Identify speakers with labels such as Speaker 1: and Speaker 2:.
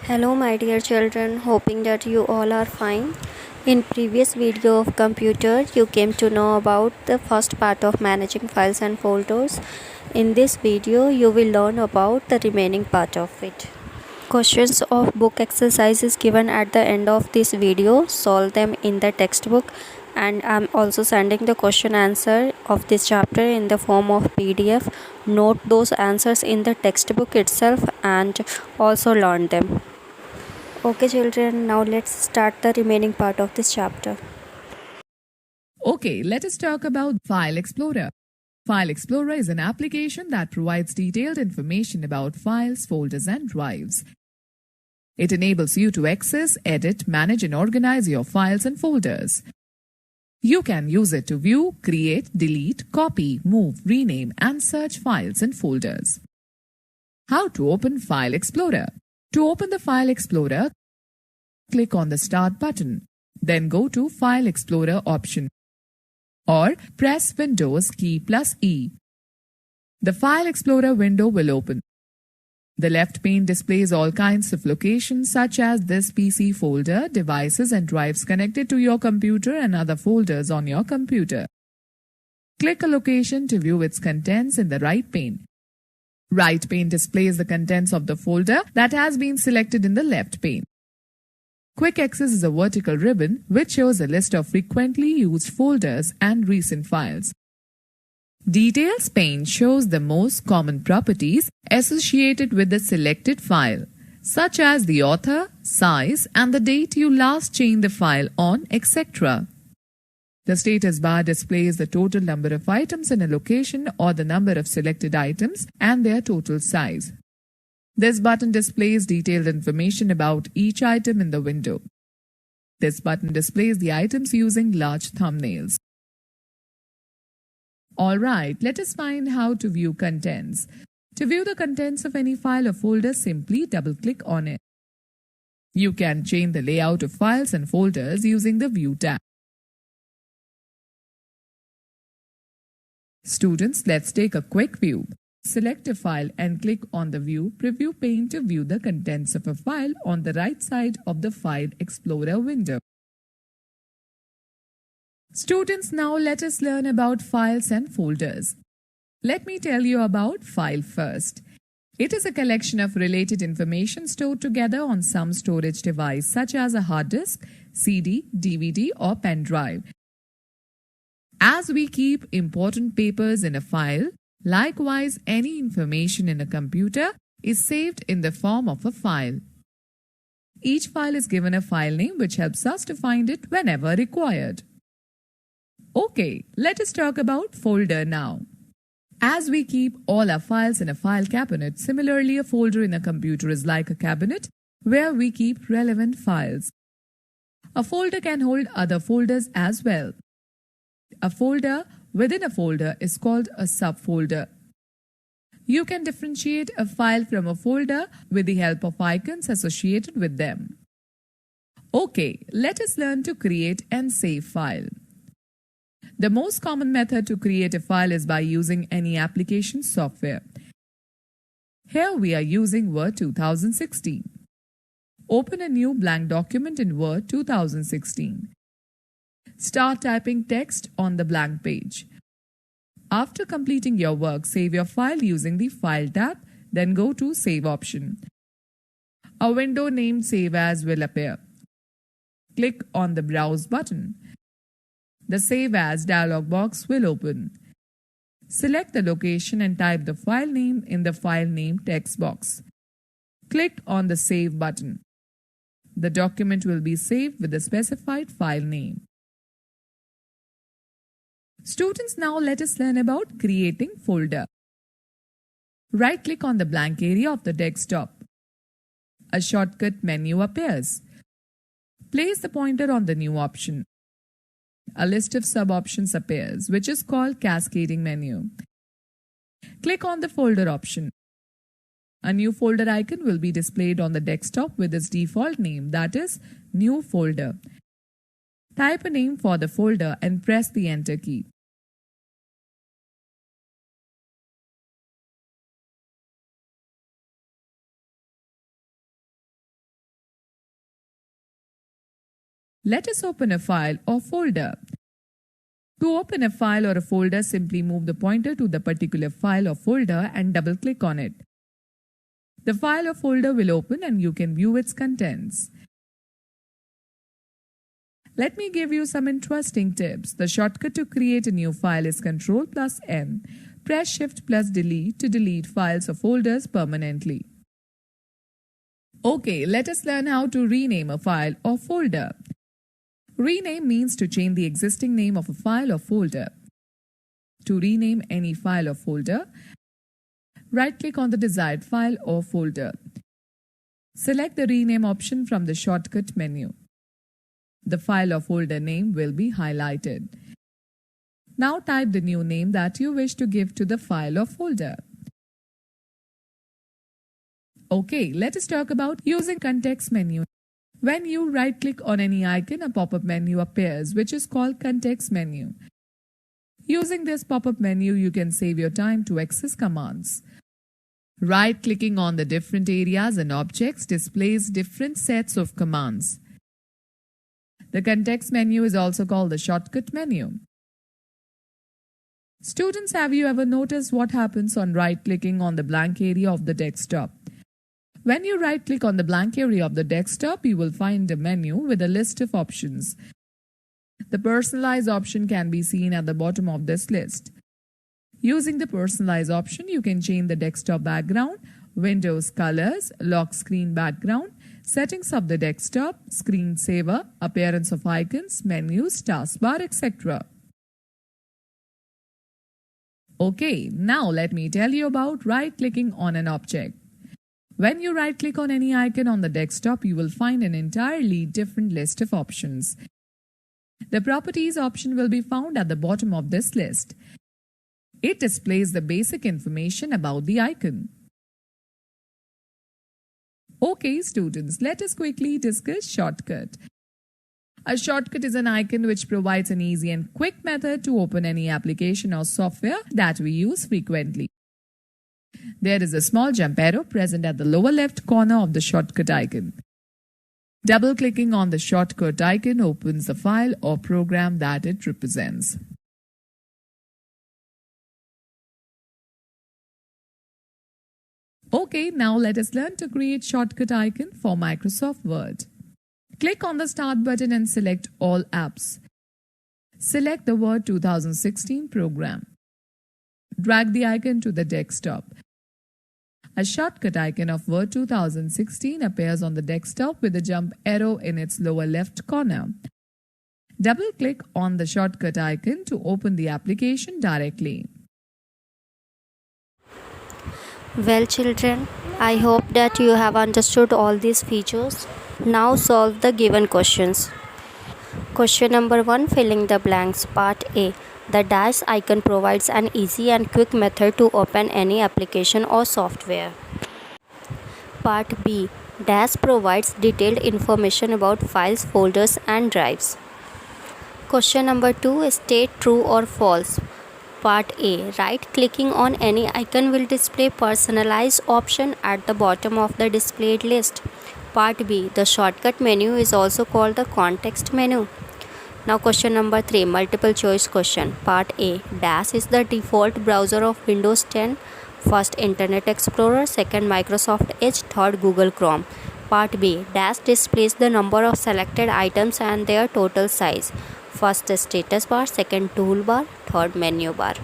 Speaker 1: Hello my dear children, hoping that you all are fine. In previous video of computer, you came to know about the first part of managing files and folders. In this video, you will learn about the remaining part of it. Questions of book exercises given at the end of this video. Solve them in the textbook, and I'm also sending the question answer of this chapter in the form of PDF. Note those answers in the textbook itself and also learn them. Okay children, now let's start the remaining part of this chapter.
Speaker 2: Okay, let us talk about File Explorer. File Explorer is an application that provides detailed information about files, folders, and drives. It enables you to access, edit, manage, and organize your files and folders. You can use it to view, create, delete, copy, move, rename, and search files and folders. How to open File Explorer? To open the File Explorer, click on the Start button. Then go to File Explorer option, or press Windows key plus E. The File Explorer window will open. The left pane displays all kinds of locations such as this PC folder, devices and drives connected to your computer and other folders on your computer. Click a location to view its contents in the right pane. Right pane displays the contents of the folder that has been selected in the left pane. Quick Access is a vertical ribbon which shows a list of frequently used folders and recent files. Details pane shows the most common properties associated with the selected file, such as the author, size, and the date you last changed the file on, etc. The status bar displays the total number of items in a location or the number of selected items and their total size. This button displays detailed information about each item in the window. This button displays the items using large thumbnails. Alright, let us find how to view contents. To view the contents of any file or folder, simply double-click on it. You can change the layout of files and folders using the View tab. Students, let's take a quick view. Select a file and click on the View Preview pane to view the contents of a file on the right side of the File Explorer window. Students, now let us learn about files and folders. Let me tell you about file first. It is a collection of related information stored together on some storage device such as a hard disk, CD, DVD or pen drive. As we keep important papers in a file, likewise any information in a computer is saved in the form of a file. Each file is given a file name which helps us to find it whenever required. Okay, let us talk about folder now. As we keep all our files in a file cabinet, similarly a folder in a computer is like a cabinet where we keep relevant files. A folder can hold other folders as well. A folder within a folder is called a subfolder. You can differentiate a file from a folder with the help of icons associated with them. Okay, let us learn to create and save file. The most common method to create a file is by using any application software. Here we are using Word 2016. Open a new blank document in Word 2016. Start typing text on the blank page. After completing your work, save your file using the File tab, then go to Save option. A window named Save As will appear. Click on the Browse button. The Save As dialog box will open. Select the location and type the file name in the File Name text box. Click on the Save button. The document will be saved with the specified file name. Students, now let us learn about creating folder. Right-click on the blank area of the desktop. A shortcut menu appears. Place the pointer on the new option. A list of sub-options appears, which is called Cascading menu. Click on the folder option. A new folder icon will be displayed on the desktop with its default name, that is, New Folder. Type a name for the folder and press the Enter key. Let us open a file or folder. To open a file or a folder, simply move the pointer to the particular file or folder and double-click on it. The file or folder will open and you can view its contents. Let me give you some interesting tips. The shortcut to create a new file is Ctrl+N. Press Shift+Delete to delete files or folders permanently. Okay, let us learn how to rename a file or folder. Rename means to change the existing name of a file or folder. To rename any file or folder, right-click on the desired file or folder. Select the rename option from the shortcut menu. The file or folder name will be highlighted. Now type the new name that you wish to give to the file or folder. Okay, let us talk about using context menu. When you right-click on any icon, a pop-up menu appears, which is called context menu. Using this pop-up menu, you can save your time to access commands. Right-clicking on the different areas and objects displays different sets of commands. The context menu is also called the shortcut menu. Students, have you ever noticed what happens on right-clicking on the blank area of the desktop? When you right-click on the blank area of the desktop, you will find a menu with a list of options. The personalize option can be seen at the bottom of this list. Using the personalize option, you can change the desktop background, Windows colors, lock screen background, settings of the desktop, screensaver, appearance of icons, menus, taskbar, etc. Okay, now let me tell you about right-clicking on an object. When you right-click on any icon on the desktop, you will find an entirely different list of options. The Properties option will be found at the bottom of this list. It displays the basic information about the icon. Okay, students, let us quickly discuss shortcut. A shortcut is an icon which provides an easy and quick method to open any application or software that we use frequently. There is a small jump arrow present at the lower left corner of the shortcut icon. Double-clicking on the shortcut icon opens the file or program that it represents. Okay, now let us learn to create shortcut icon for Microsoft Word. Click on the Start button and select All Apps. Select the Word 2016 program. Drag the icon to the desktop. A shortcut icon of Word 2016 appears on the desktop with a jump arrow in its lower left corner. Double-click on the shortcut icon to open the application directly.
Speaker 1: Well, children, I hope that you have understood all these features. Now solve the given questions. Question number 1, filling the blanks. Part A. The dash icon provides an easy and quick method to open any application or software. Part B. Dash provides detailed information about files, folders, and drives. Question number 2, state true or false. Part A. Right-clicking on any icon will display personalized option at the bottom of the displayed list. Part B. The shortcut menu is also called the context menu. Now question number 3, multiple choice question. Part A. Dash is the default browser of Windows 10. First, Internet Explorer. Second, Microsoft Edge. Third, Google Chrome. Part B. Dash displays the number of selected items and their total size. First, the status bar. Second, toolbar. Third, menu bar.